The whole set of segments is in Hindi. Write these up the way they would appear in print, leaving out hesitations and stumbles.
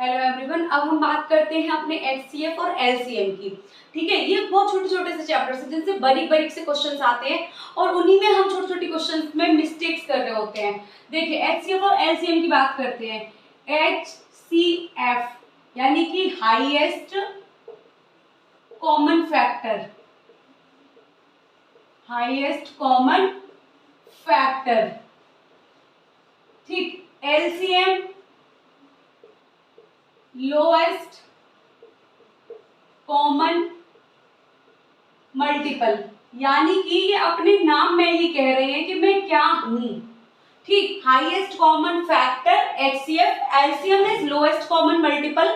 हेलो एवरीवन, अब हम बात करते हैं अपने एचसीएफ और एलसीएम की। ठीक है, ये बहुत छोटे छोटे से चैप्टर्स हैं जिनसे बारीक बारीक से क्वेश्चंस आते हैं और उन्हीं में हम छोटी छोटी क्वेश्चंस में मिस्टेक्स कर रहे होते हैं। देखिए, एचसीएफ और एलसीएम की बात करते हैं। एचसीएफ यानी कि highest common factor, highest common factor. ठीक, एलसीएम लोएस्ट कॉमन मल्टीपल, यानी कि ये अपने नाम में ही कह रहे हैं कि मैं क्या हूं। ठीक, highest common factor HCF, LCM is lowest common multiple.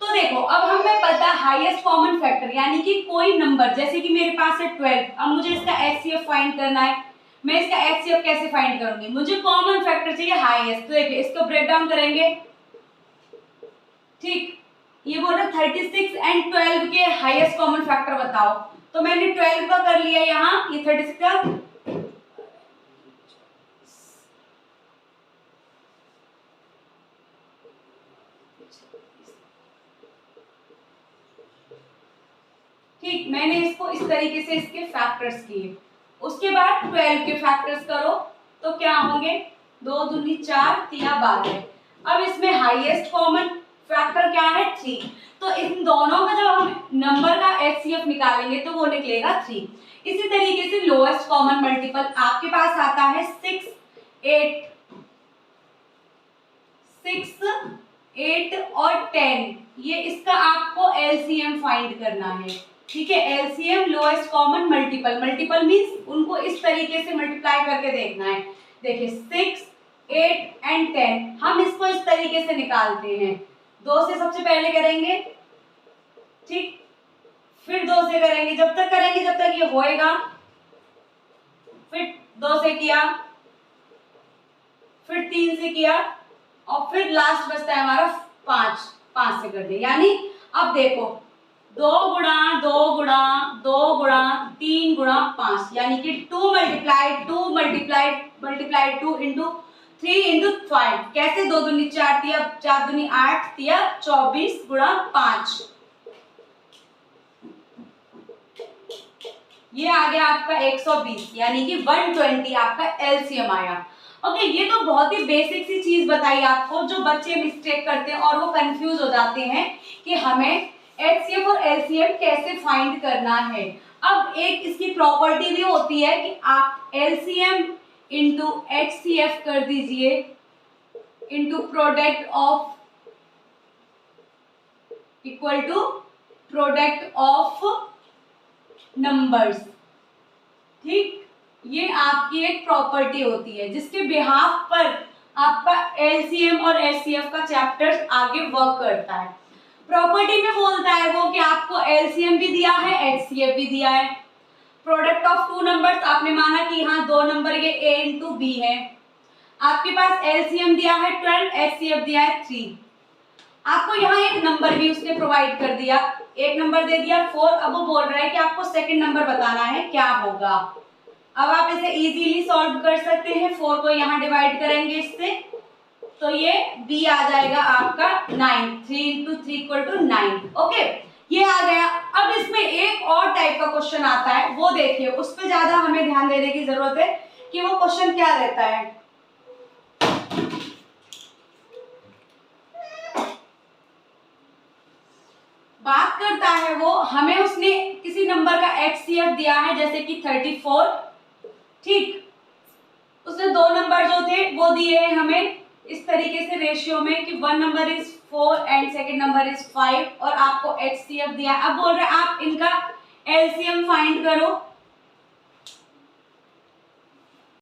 तो देखो, अब हमें पता है हाईएस्ट कॉमन फैक्टर यानी कि कोई नंबर, जैसे कि मेरे पास है 12। अब मुझे इसका एचसीएफ फाइंड करना है। मैं इसका एचसीएफ कैसे फाइंड करूंगी? मुझे कॉमन फैक्टर चाहिए हाईएस्ट। तो देखिए, इसको ब्रेक डाउन करेंगे। ठीक, ये बोल रहा 36 एंड 12 के हाईएस्ट कॉमन फैक्टर बताओ। तो मैंने 12 का कर लिया यहाँ, ये 36 का। ठीक, मैंने इसको इस तरीके से इसके फैक्टर्स किए। उसके बाद 12 के फैक्टर्स करो तो क्या होंगे? 2 दूनी 4, 3 12। अब इसमें हाईएस्ट कॉमन फैक्टर क्या है? 3। तो इन दोनों का जब हम नंबर का एचसीएफ निकालेंगे तो वो निकलेगा 3। इसी तरीके से लोएस्ट कॉमन मल्टीपल आपके पास आता है 6, 8 और 10। ये इसका आपको एलसीएम फाइंड करना है। ठीक है, LCM lowest common multiple, multiple means उनको इस तरीके से मल्टीप्लाई करके देखना है। देखिए 6, 8 एंड 10, हम इसको इस तरीके से निकालते हैं। 2 से सबसे पहले करेंगे, ठीक, फिर 2 से करेंगे, जब तक ये होएगा। फिर 2 से किया, फिर 3 से किया और फिर लास्ट बचता है हमारा 5 से कर दिया। यानी अब देखो 2 गुणा 2 गुणा 2 गुणा 3 गुणा 5, यानी कि 2 मल्टीप्लाई 2 इंटू 3 इंटू 5। कैसे? 2 दूनी 4 दिया, 4 दूनी 8 दिया, 24 गुणा 5। ये आ गया आपका 120, यानी कि 120 आपका एलसीएम आया। ओके, ये तो बहुत ही बेसिक सी चीज बताई आपको, जो बच्चे मिस्टेक करते हैं और वो कंफ्यूज हो जाते हैं कि हमें एचसीएफ और एलसीएम कैसे फाइंड करना है। अब एक इसकी प्रॉपर्टी भी होती है कि आप एलसीएम इंटू एचसीएफ कर दीजिए into product of, equal to product of numbers. ठीक, ये आपकी एक प्रॉपर्टी होती है जिसके बिहाफ पर आपका एलसीएम और एचसीएफ का चैप्टर आगे वर्क करता है। प्रॉपर्टी में बोलता है वो कि आपको एलसीएम भी दिया है, एचसीएफ भी दिया है। प्रोडक्ट ऑफ 2 नंबर्स, आपने माना कि यहाँ 2 नंबर ये a इंटू बी है। आपके पास एलसीएम दिया है 12, एचसीएफ दिया है 3। आपको यहाँ एक नंबर भी उसने प्रोवाइड कर दिया, एक नंबर दे दिया 4। अब वो बोल रहा है कि आपको सेकंड नंबर बताना है क्या होगा। अब आप इसे इजीली सॉल्व कर सकते हैं। 4 को यहाँ डिवाइड करेंगे इससे, तो ये b आ जाएगा आपका 9। 3 इंटू 3 इक्वल टू 9। ओके, ये आ गया। अब इसमें एक और टाइप का क्वेश्चन आता है, वो देखिए, उस पर ज्यादा हमें ध्यान देने की जरूरत है कि वो क्वेश्चन क्या रहता है। बात करता है वो, हमें उसने किसी नंबर का एचसीएफ दिया है जैसे कि 34। ठीक, उसने 2 नंबर जो थे वो दिए हैं हमें इस तरीके से रेशियो में कि 1 number is 4 and second number is 5 और आपको एचसीएफ दिया। अब बोल रहे हैं आप इनका एलसीएम फाइंड करो।